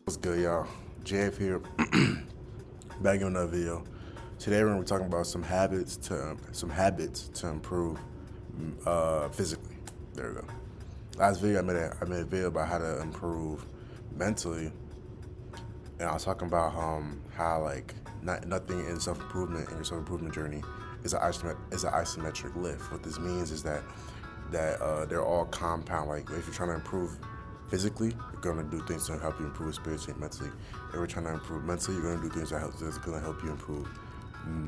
What's good, y'all? JF here, back in another video. Today we're gonna be talking about some habits to improve physically. There we go. Last video I made a video about how to improve mentally, and I was talking about how like nothing in self improvement in your self improvement journey is an isometric lift. What this means is that they're all compound. Like if you're trying to improve physically, you're gonna do things to help you improve spiritually and mentally. If you're trying to improve mentally, you're gonna do things that's gonna help you improve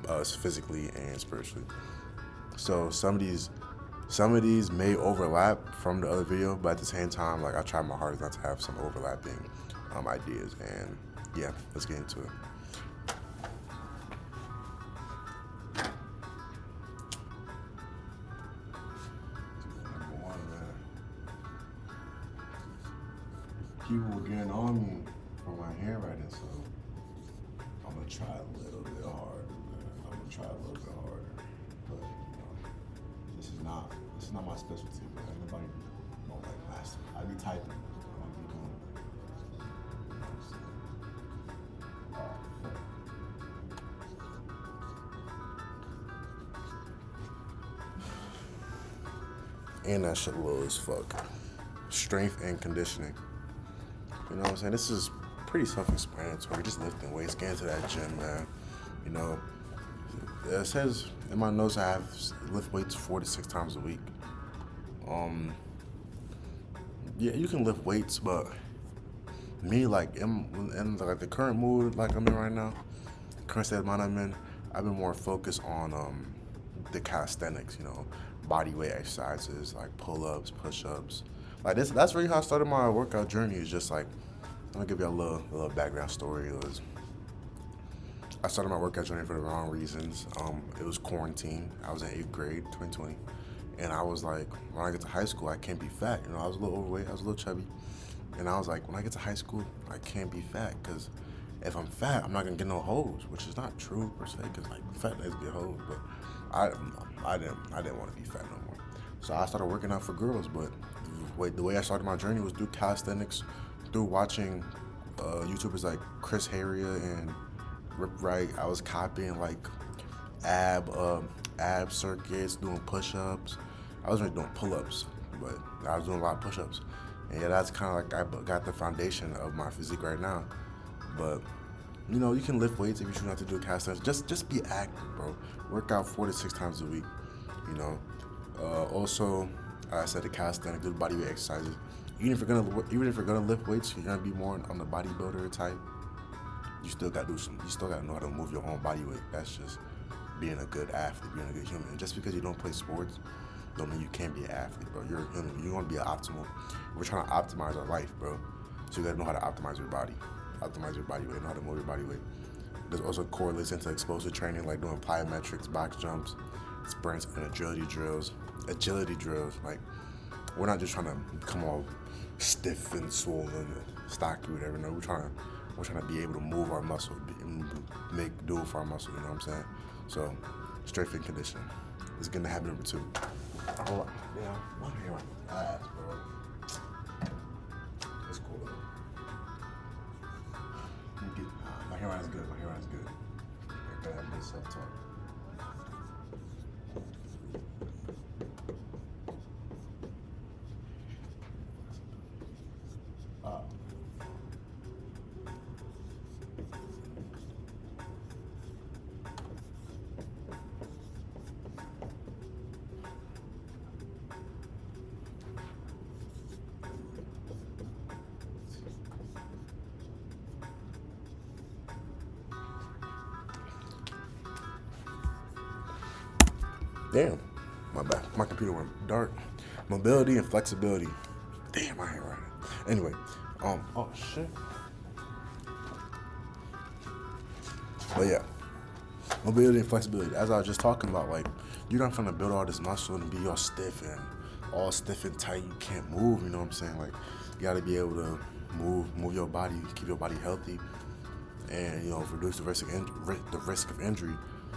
us physically and spiritually. So some of these may overlap from the other video, but at the same time, like I try my hardest not to have some overlapping ideas. And yeah, let's get into it. Number one, man. People were getting on me for my handwriting, so I'm gonna try a little bit harder, man. I'm gonna try a little bit harder. But this is not my specialty, but anybody don't like master. I be typing. I don't be doing and that shit low as fuck. Strength and conditioning. You know what I'm saying? This is pretty self-explanatory. Just lifting weights, getting to that gym, man. You know, it says in my notes I have lift weights 4 to 6 times a week. Yeah, you can lift weights, but me, like in like the current mood like I'm in right now, current state of mind I'm in, I've been more focused on the calisthenics, body weight exercises like pull-ups, push-ups. Like this, that's really how I started my workout journey. Is just like I'm gonna give you a little background story. I started my workout journey for the wrong reasons. It was quarantine. I was in 8th grade, 2020, and I was like, when I get to high school, I can't be fat. I was a little overweight. I was a little chubby, and I was like, when I get to high school, I can't be fat because if I'm fat, I'm not gonna get no hoes, which is not true per se, because like fat niggas get hoes, but I didn't want to be fat no more. So I started working out for girls, but the way I started my journey was through calisthenics, through watching YouTubers like Chris Heria and Rip Right. I was copying like ab circuits, doing push-ups. I wasn't really doing pull-ups, but I was doing a lot of push-ups. And yeah, that's kind of like I got the foundation of my physique right now. But you can lift weights if you choose not to do calisthenics. Just be active, bro. Work out 4 to 6 times a week. You know. Also, I said the calisthenics, do body weight exercises. Even if you're gonna lift weights, you're gonna be more on the bodybuilder type. You still gotta do some. You still gotta know how to move your own body weight. That's just being a good athlete, being a good human. And just because you don't play sports, don't mean you can't be an athlete, bro. You're a human. You want to be an optimal. We're trying to optimize our life, bro. So you gotta know how to optimize your body. Optimize your body weight. Know how to move your body weight. There's also correlates into explosive training, like doing plyometrics, box jumps, sprints, and agility drills. Like we're not just trying to come all stiff and swollen and stocky, whatever. No, we're trying to be able to move our muscle, do it for our muscle. You know what I'm saying? So, strength and conditioning. Let's get into habit number 2. Oh, yeah, my hair on my ass, bro. That's cool though. My hair on is good. My hair on is good. I gotta have good self-talk. Damn, my bad. My computer went dark. Mobility and flexibility. Damn, I ain't right. Anyway, oh shit. But yeah, mobility and flexibility. As I was just talking about, like you're not trying to build all this muscle and be all stiff and tight. You can't move. You know what I'm saying? Like you got to be able to move your body, keep your body healthy, and reduce the risk of injury.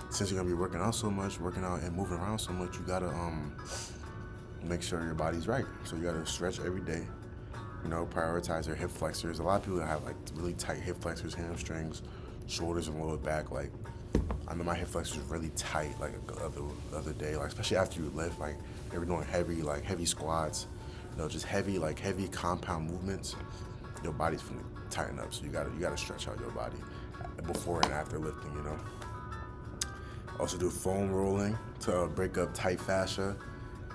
Since you're gonna be working out and moving around so much, you gotta make sure your body's right. So you gotta stretch every day. Prioritize their hip flexors. A lot of people have like really tight hip flexors, hamstrings, shoulders, and lower back. Like, I know my hip flexors are really tight. Like the other day, like especially after you lift, like if you're doing heavy squats, just heavy compound movements. Your body's gonna tighten up, so you gotta stretch out your body before and after lifting. Also do foam rolling to break up tight fascia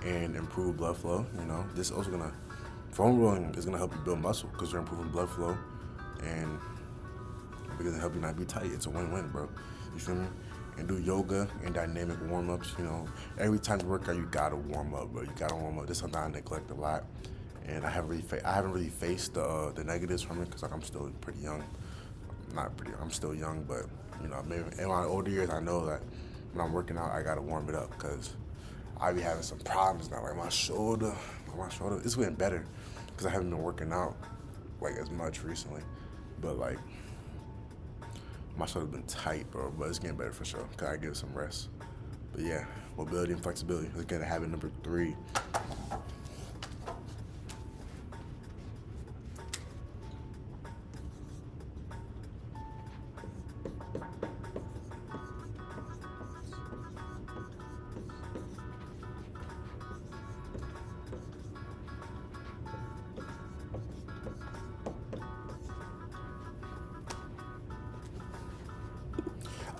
and improve blood flow. This also foam rolling is gonna help you build muscle because you're improving blood flow, and because it help you not be tight. It's a win-win, bro. You feel me? And do yoga and dynamic warm-ups. Every time you work out, you gotta warm up, bro. You gotta warm up. This is something I neglect a lot, and I haven't really faced the negatives from it because I'm still pretty young. I'm still young, but maybe in my older years, I know that when I'm working out, I gotta warm it up because I be having some problems now, like my shoulder. It's getting better because I haven't been working out like as much recently, but like my shoulder's been tight, bro. But it's getting better for sure because I give it some rest. But yeah, mobility and flexibility. Let's get to habit number 3.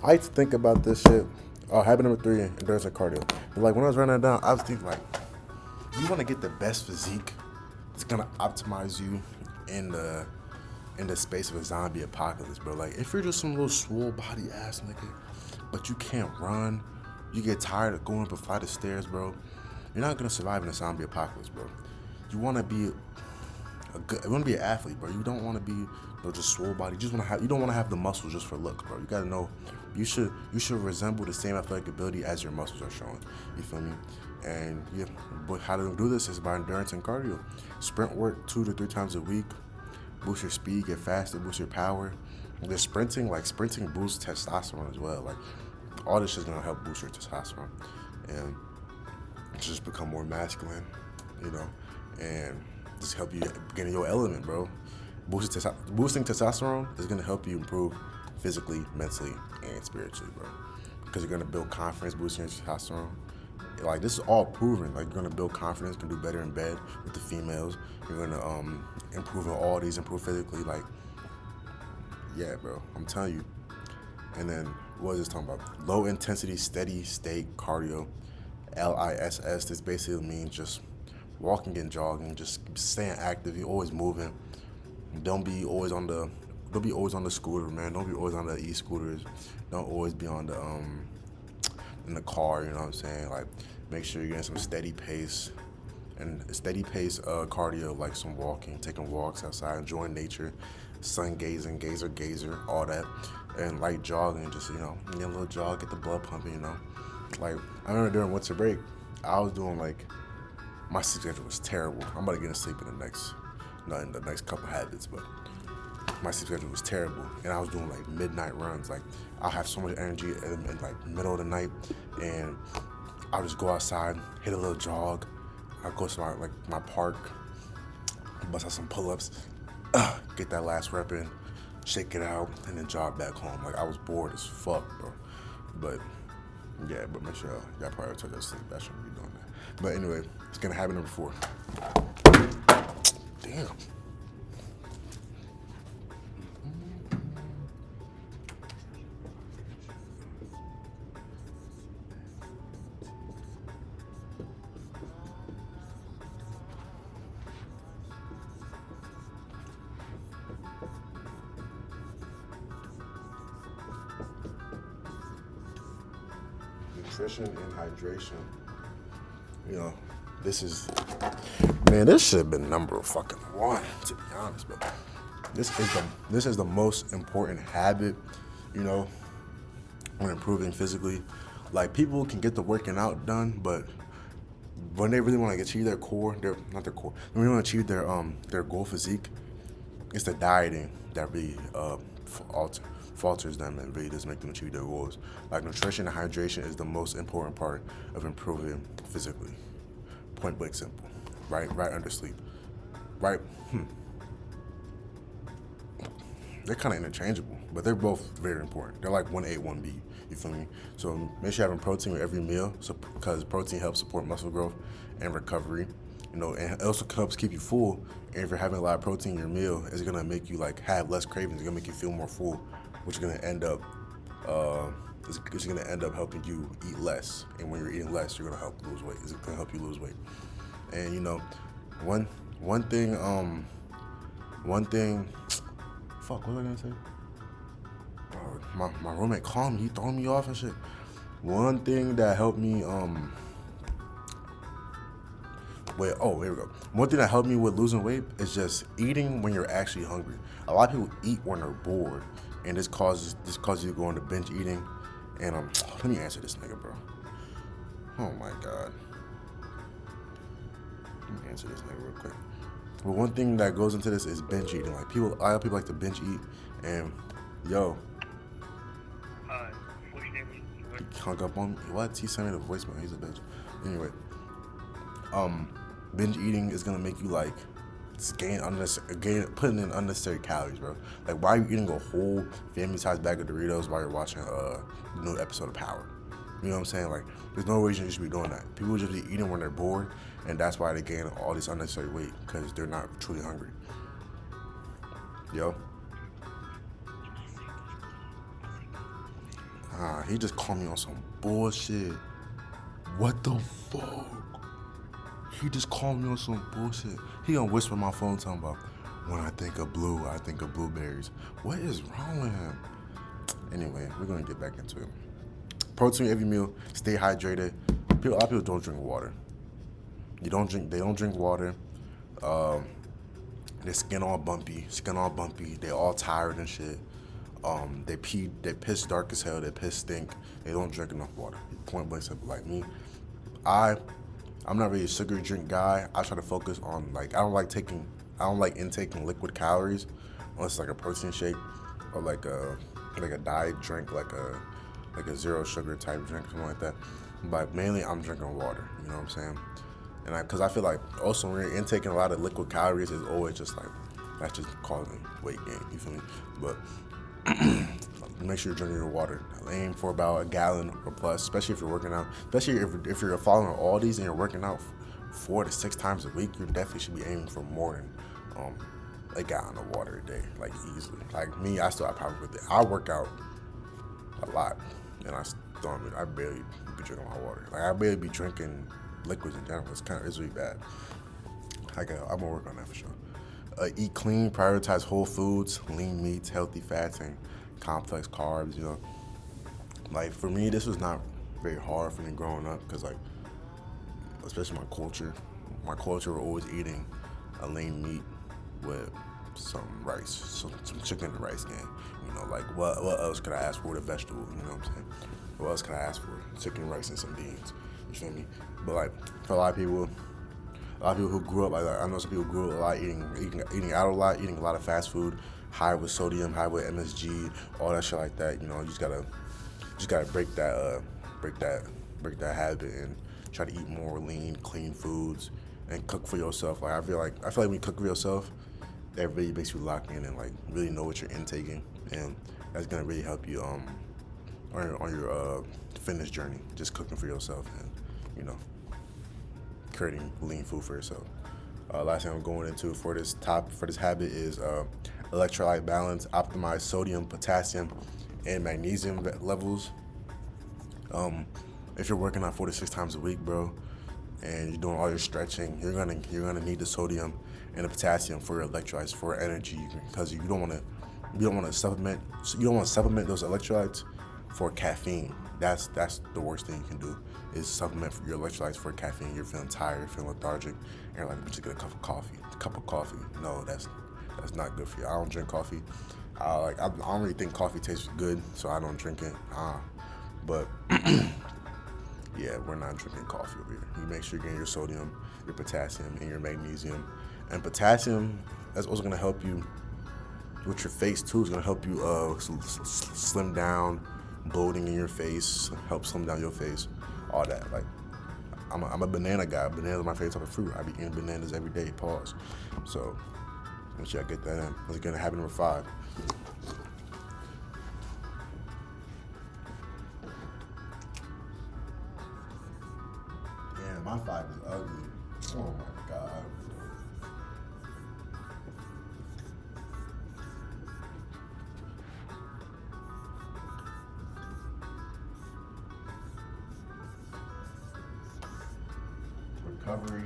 I used to think about this shit. Habit number 3, endurance and cardio. But like when I was writing that down, I was thinking like, you want to get the best physique. It's gonna optimize you in the space of a zombie apocalypse, bro. Like if you're just some little swole body ass nigga, but you can't run, you get tired of going up a flight of stairs, bro. You're not gonna survive in a zombie apocalypse, bro. You want to be you want to be an athlete, bro. You don't want to be just swole body. You don't want to have the muscles just for looks, bro. You gotta know you should resemble the same athletic ability as your muscles are showing. You feel me? And yeah, but how to do this is by endurance and cardio. Sprint work 2 to 3 times a week. Boost your speed, get faster, boost your power. And the sprinting boosts testosterone as well. Like all this is gonna help boost your testosterone and just become more masculine, and just help you get in your element, bro. Boosting testosterone is gonna help you improve physically, mentally, and spiritually, bro. Because you're gonna build confidence boosting your testosterone. Like this is all proven. Like you're gonna build confidence, can do better in bed with the females. You're gonna improve in all these, improve physically. Like, yeah, bro. I'm telling you. And then what is this talking about? Low intensity, steady state cardio. LISS. This basically means just walking and jogging, just staying active. You're always moving. Don't be always on the scooter, man. Don't be always on the e-scooters. Don't always be on the in the car. You know what I'm saying? Like, make sure you're getting some steady pace cardio, like some walking, taking walks outside, enjoying nature, sun gazing, gazer, all that, and light jogging. Just get a little jog, get the blood pumping. Like I remember during winter break, I was doing like. My sleep schedule was terrible. I'm about to get in sleep in the next couple habits, but my sleep schedule was terrible, and I was doing like midnight runs. Like I'll have so much energy in like middle of the night, and I'll just go outside, hit a little jog. I'll go to my park, bust out some pull-ups, get that last rep in, shake it out, and then jog back home. Like I was bored as fuck, bro. But yeah, but make sure y'all prioritize your sleep. I shouldn't be doing that. But anyway, it's gonna happen number 4. Damn. Nutrition and hydration. This should have been number fucking 1, to be honest, but this is the most important habit, when improving physically. Like people can get the working out done, but when they really want to achieve their core, when they want to achieve their goal physique, it's the dieting that really falters them and really doesn't make them achieve their goals. Like nutrition and hydration is the most important part of improving physically. Point blank simple. Right under sleep. Right? they're kind of interchangeable, but they're both very important. They're like 1A, 1B. You feel me? So make sure you're having protein with every meal, so because protein helps support muscle growth and recovery. You know, and it also helps keep you full. And if you're having a lot of protein in your meal, it's gonna make you like have less cravings. It's gonna make you feel more full, which is gonna end up it's gonna end up helping you eat less. And when you're eating less, you're gonna help lose weight. It's gonna help you lose weight. And you know, one thing, fuck, what was I gonna say? Bro, my roommate called me. He throwing me off and shit. One thing that helped me, here we go. One thing that helped me with losing weight is just eating when you're actually hungry. A lot of people eat when they're bored, and this causes you to go into binge eating. And let me answer this nigga, bro. Oh my god. Let me answer this nigga real quick. But one thing that goes into this is binge eating. Like a lot of people like to binge eat, and yo. He hung up on me. What? He sent me the voicemail. He's a bitch. Anyway, binge eating is gonna make you like putting in unnecessary calories, bro. Like, why are you eating a whole family-sized bag of Doritos while you're watching the new episode of Power? You know what I'm saying? Like, there's no reason you should be doing that. People just be eating when they're bored, and that's why they gain all this unnecessary weight, because they're not truly hungry. Yo. He just called me on some bullshit. What the fuck? He just called me on some bullshit. He gonna whisper in my phone talking about, when I think of blue, I think of blueberries. What is wrong with him? Anyway, we're gonna get back into it. Protein every meal. Stay hydrated. A lot of people don't drink water. They don't drink water. Their skin all bumpy. They all tired and shit. They piss dark as hell. They piss stink. They don't drink enough water. Point blank simple. Like me, I'm not really a sugary drink guy. I try to focus on I don't like intaking liquid calories unless it's like a protein shake or like a diet drink, like a zero sugar type drink, something like that. But mainly I'm drinking water. You know what I'm saying? And because I feel like also when you're intaking a lot of liquid calories, it's always just like that's just causing weight gain. You feel me? But make sure you're drinking your water. Aim for about a gallon or plus, especially if you're working out. Especially if you're following all these and you're working out 4 to 6 times a week, you definitely should be aiming for more than a gallon of water a day, like easily. Like me, I probably with it. I work out a lot, and I barely be drinking my water. Like I barely be drinking liquids in general. It's really bad. I'm gonna work on that for sure. Eat clean, prioritize whole foods, lean meats, healthy fats, and complex carbs. You know, like for me, this was not very hard for me growing up because, like, especially my culture, we're always eating a lean meat with some rice, some chicken and rice game. You know, like what else could I ask for with a vegetable? You know what I'm saying? What else could I ask for? Chicken, rice, and some beans. You feel me? But like for a lot of people who grew up, like I know some people grew up a lot eating out a lot, eating a lot of fast food, high with sodium, high with MSG, all that shit like that. You know, you just gotta break that habit and try to eat more lean, clean foods and cook for yourself. Like I feel like when you cook for yourself, that really makes you lock in and like really know what you're intaking, and that's gonna really help you on your fitness journey. Just cooking for yourself and, you know, creating lean food for yourself. Last thing I'm going into for this habit is electrolyte balance. Optimize sodium, potassium, and magnesium levels. If you're working out 4 to 6 times a week, bro, and you're doing all your stretching, you're gonna need the sodium and the potassium for your electrolytes, for energy, because you don't want to supplement those electrolytes for caffeine. That's the worst thing you can do, is supplement for your electrolytes for caffeine. You're feeling tired, you're feeling lethargic, and you're like, just get a cup of coffee. No, that's not good for you. I don't drink coffee. I don't really think coffee tastes good, so I don't drink it. But yeah, we're not drinking coffee over here. You make sure you're getting your sodium, your potassium, and your magnesium. And potassium, that's also gonna help you with your face too. It's gonna help you slim down, bloating in your face, help slim down your face, all that. Like, I'm a banana guy. Bananas are my favorite type of fruit. I be eating bananas every day. Pause. So make sure I get that in. Let's get into habit number 5. my 5 is ugly. Oh my god. Recovery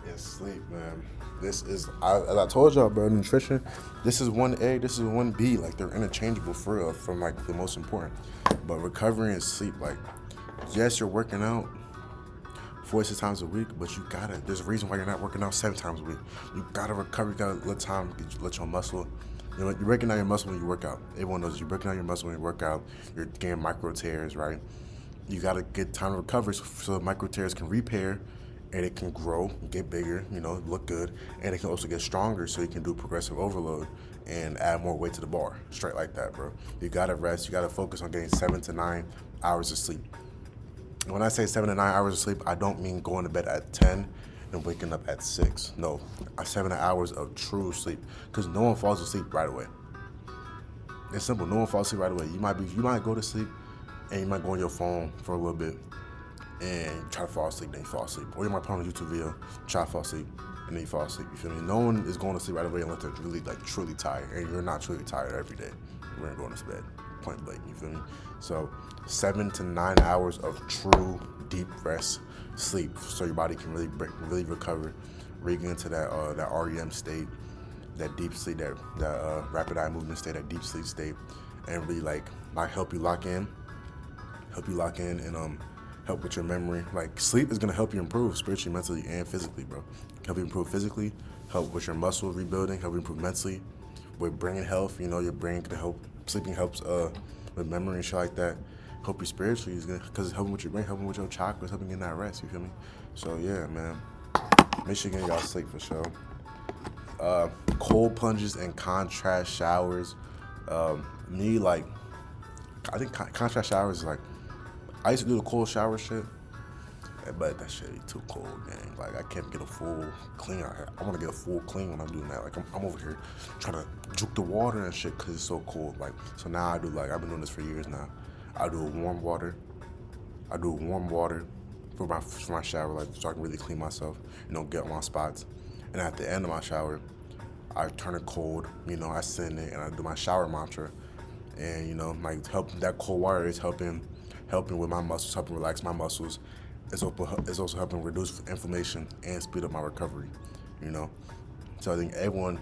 and sleep, man. This is, as I told y'all, bro, nutrition, this is 1A, this is 1B. Like, they're interchangeable for real, from like the most important. But recovery and sleep, like, yes, you're working out 46 times a week, but you gotta, there's a reason why you're not working out 7 times a week. You gotta recover, you gotta let time, let your muscle, you know, you're breaking out your muscle when you work out. Everyone knows you're breaking out your muscle when you work out. You're getting micro tears, right? You gotta get time to recover so the micro tears can repair and it can grow, get bigger, you know, look good, and it can also get stronger so you can do progressive overload and add more weight to the bar. Straight like that, bro. You gotta rest, you gotta focus on getting 7 to 9 hours of sleep. When I say 7 to 9 hours of sleep, I don't mean going to bed at 10 and waking up at 6. No, 7 hours of true sleep, because no one falls asleep right away. It's simple, no one falls asleep right away. You might go to sleep and you might go on your phone for a little bit and you try to fall asleep, then you fall asleep. Or you might put on a YouTube video, try to fall asleep, and then you fall asleep. You feel me? No one is going to sleep right away unless they're really, like, truly tired. And you're not truly tired every day. We're going to bed, point blank. You feel me? So 7 to 9 hours of true deep rest, sleep, so your body can really recover, really get into that REM state, that deep sleep, that rapid eye movement state, that deep sleep state, and really like help you lock in and help with your memory. Like, sleep is gonna help you improve spiritually, mentally, and physically, bro. Help you improve physically, help with your muscle rebuilding, help you improve mentally, with brain health. You know, your brain can help. Sleeping helps with memory and shit like that. Help you spiritually, because it's helping with your brain, helping with your chakras, helping get that rest. You feel me? So yeah, man. Make sure you get y'all sleep for sure. Cold plunges and contrast showers. I think contrast showers is like, I used to do the cold shower shit, but that shit be too cold, man. Like, I can't get a full clean. I want to get a full clean when I'm doing that. Like, I'm over here trying to juke the water and shit because it's so cold. Like, so now I do, like, I've been doing this for years now. I do warm water for my shower, like, so I can really clean myself, you know, get on my spots. And at the end of my shower, I turn it cold. You know, I sit in it and I do my shower mantra. And, you know, like, that cold water is helping with my muscles, helping relax my muscles. It's also helping reduce inflammation and speed up my recovery, you know. So I think everyone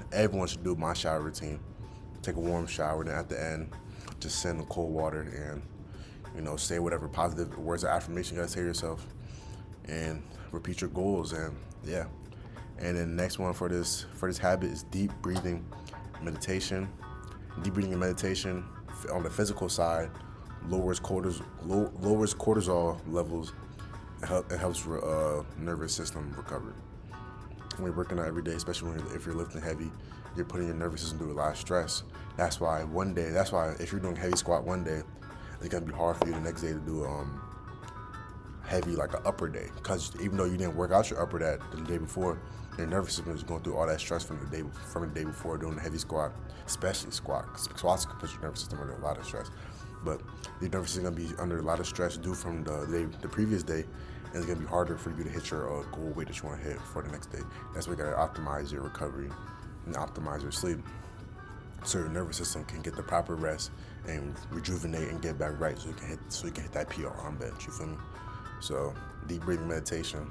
should do my shower routine. Take a warm shower, then at the end, just sit in the cold water and, you know, say whatever positive words of affirmation you gotta say to yourself, and repeat your goals. And yeah. And then the next one for this habit is deep breathing meditation. Deep breathing and meditation on the physical side lowers cortisol levels. It helps nervous system recover. When you're working out every day, especially if you're lifting heavy, you're putting your nervous system through a lot of stress. That's why if you're doing heavy squat one day, it's gonna be hard for you the next day to do heavy, like an upper day, because even though you didn't work out your upper the day before, your nervous system is going through all that stress from the day before doing the heavy squat, especially squat. Squats can put your nervous system under a lot of stress, but your nervous system is gonna be under a lot of stress due from the previous day, and it's gonna be harder for you to hit your goal weight that you want to hit for the next day. That's why you gotta optimize your recovery and optimize your sleep, so your nervous system can get the proper rest and rejuvenate and get back right, so you can hit that PR on bench. You feel me? So deep breathing meditation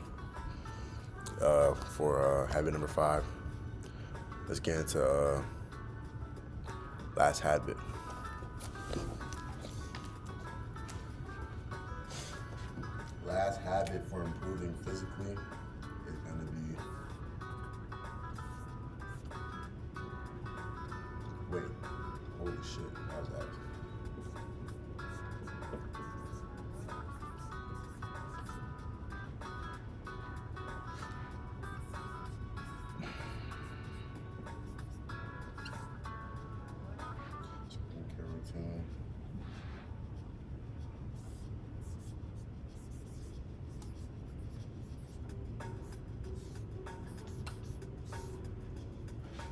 for habit number 5. Let's get into last habit. Last habit for improving physically is gonna be, wait, holy shit, that was that.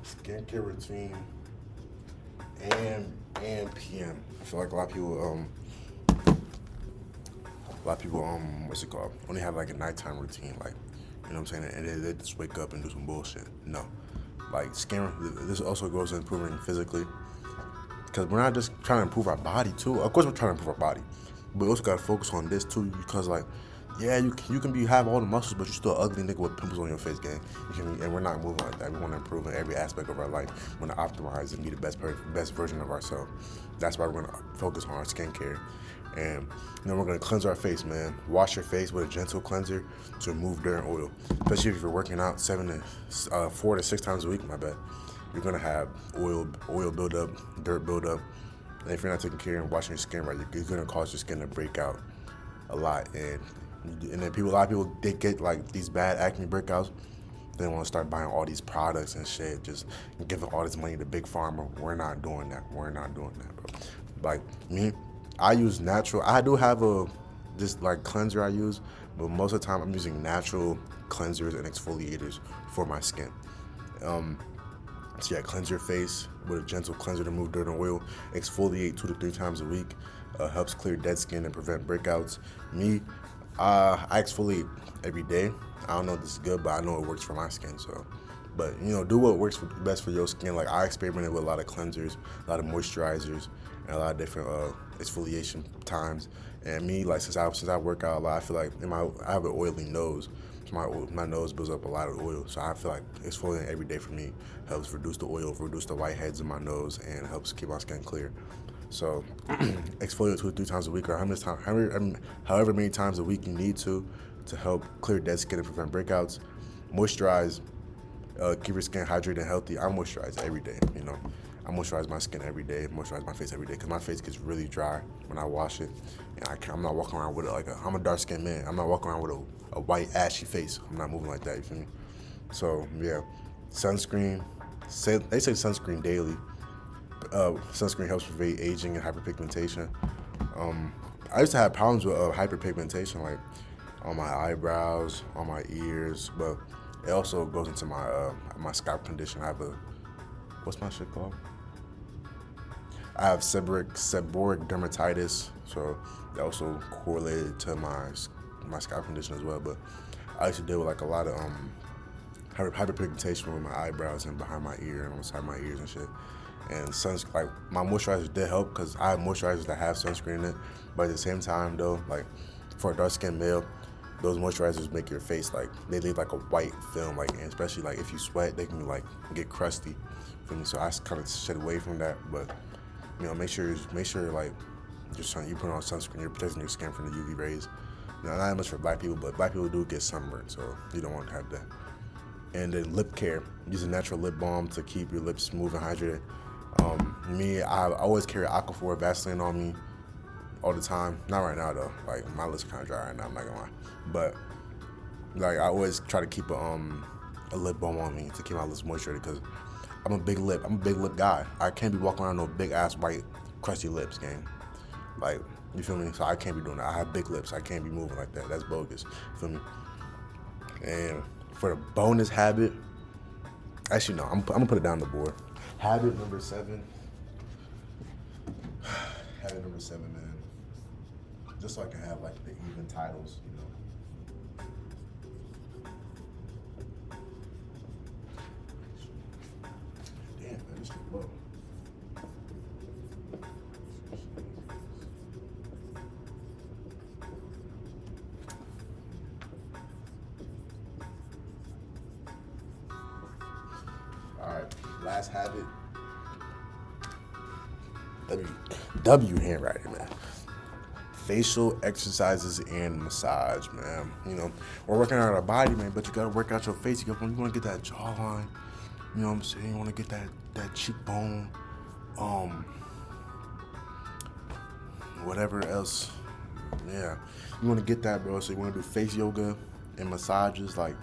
Skincare routine AM and PM. I feel like a lot of people A lot of people, what's it called? Only have like a nighttime routine, like, you know what I'm saying? And they just wake up and do some bullshit. No. Like, skin, this also goes to improving physically. Because we're not just trying to improve our body, too. Of course, we're trying to improve our body. But we also got to focus on this, too. Because, like, yeah, you can have all the muscles, but you're still an ugly nigga with pimples on your face, gang. And we're not moving like that. We want to improve in every aspect of our life. We want to optimize and be the best version of ourselves. That's why we're going to focus on our skincare. And we're gonna cleanse our face, man. Wash your face with a gentle cleanser to remove dirt and oil. Especially if you're working out 4 to 6 times a week. My bad. You're gonna have oil buildup, dirt buildup, and if you're not taking care and washing your skin right, you're gonna cause your skin to break out a lot. And then a lot of people they get like these bad acne breakouts. They want to start buying all these products and shit, just giving all this money to big pharma. We're not doing that. We're not doing that, bro. Like me. I use natural. I do have this like cleanser I use, but most of the time I'm using natural cleansers and exfoliators for my skin. So yeah, cleanse your face with a gentle cleanser to remove dirt and oil. Exfoliate 2 to 3 times a week. Helps clear dead skin and prevent breakouts. Me, I exfoliate every day. I don't know if this is good, but I know it works for my skin. So, but do what works best for your skin. Like I experimented with a lot of cleansers, a lot of moisturizers, and a lot of different exfoliation times. And me, like since I work out a lot, I feel like I have an oily nose. So my nose builds up a lot of oil. So I feel like exfoliating every day for me helps reduce the oil, reduce the whiteheads in my nose, and helps keep my skin clear. So exfoliate 2 to 3 times a week, or however many times a week you need to help clear dead skin and prevent breakouts. Moisturize, keep your skin hydrated and healthy. I moisturize every day. I moisturize my skin every day, moisturize my face every day, because my face gets really dry when I wash it. And I'm not walking around with I'm a dark skinned man. I'm not walking around with a white ashy face. I'm not moving like that, you feel me? So yeah, sunscreen. They say sunscreen daily. Sunscreen helps prevent aging and hyperpigmentation. I used to have problems with hyperpigmentation, like on my eyebrows, on my ears, but it also goes into my scalp condition. I have what's my shit called? I have seborrheic dermatitis, so that also correlated to my scalp condition as well. But I used to deal with like a lot of hyperpigmentation with my eyebrows and behind my ear and on the side of my ears and shit. And like my moisturizers did help because I have moisturizers that have sunscreen in it, but at the same time though, like for a dark skinned male, those moisturizers make your face like they leave like a white film, like, and especially like if you sweat, they can like get crusty. For me, so I kind of shed away from that. But make sure like you put on sunscreen, you're protecting your skin from the UV rays. Not much for black people, but black people do get sunburned, so you don't want to have that. And then lip care, use a natural lip balm to keep your lips smooth and hydrated. I always carry Aquaphor Vaseline on me all the time. Not right now though. Like my lips are kind of dry right now. I'm not gonna lie, but like I always try to keep a lip balm on me to keep my lips moisturized because I'm a big lip guy. I can't be walking around with no big ass white crusty lips, gang. Like, you feel me? So I can't be doing that. I have big lips. I can't be moving like that. That's bogus. You feel me? And for the bonus habit, actually no, I'm gonna put it down the board. Habit number 7. Habit number 7, man. Just so I can have like the even titles, Damn, man, this is low. All right, last habit. W handwriting, man. Facial exercises and massage, man. We're working out our body, man, but you gotta work out your face. You wanna get that jawline. You know what I'm saying? You wanna get that cheekbone. Whatever else. Yeah. You wanna get that, bro. So you wanna do face yoga and massages, like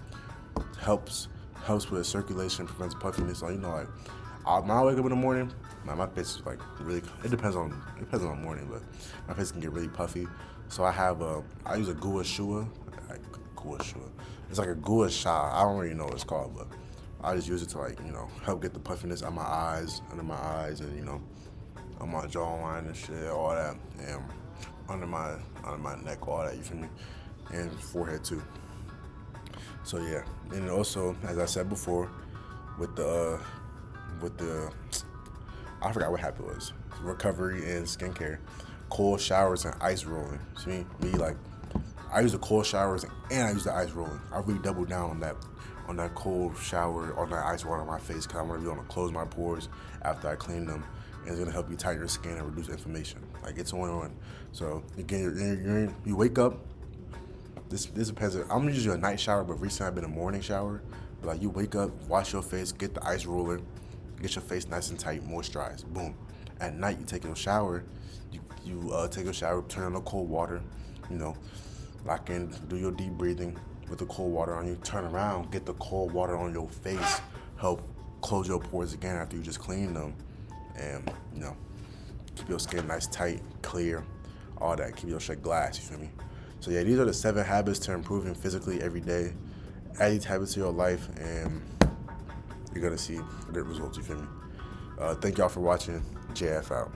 helps with circulation, prevents puffiness. Like, when I wake up in the morning, my face is like really. It depends on the morning, but my face can get really puffy. So I use a gua sha. It's like a gua sha. I don't really know what it's called, but I just use it to help get the puffiness out my eyes, under my eyes, and on my jawline and shit, all that. And under my neck, all that. You feel me? And forehead too. So yeah, and also as I said before, with the I forgot what habit it was. Recovery and skincare, cold showers and ice rolling. See me like I use the cold showers and I use the ice rolling. I really double down on that cold shower, on that ice water on my face, because I'm gonna be able to close my pores after I clean them, and it's gonna help you tighten your skin and reduce inflammation. Like it's on. So again, you wake up. This depends. I'm usually a night shower, but recently I've been a morning shower. But like you wake up, wash your face, get the ice roller, get your face nice and tight, moisturized. Boom. At night you take your shower. You take a shower, turn on the cold water. You know, lock in, do your deep breathing with the cold water on you. Turn around, get the cold water on your face. Help close your pores again after you just clean them, and you know, keep your skin nice, tight, clear, all that. Keep your shit glass. You feel me? So yeah, these are the 7 habits to improving physically every day. Add these habits to your life, and you're gonna see good results. You feel me? Thank y'all for watching. JF out.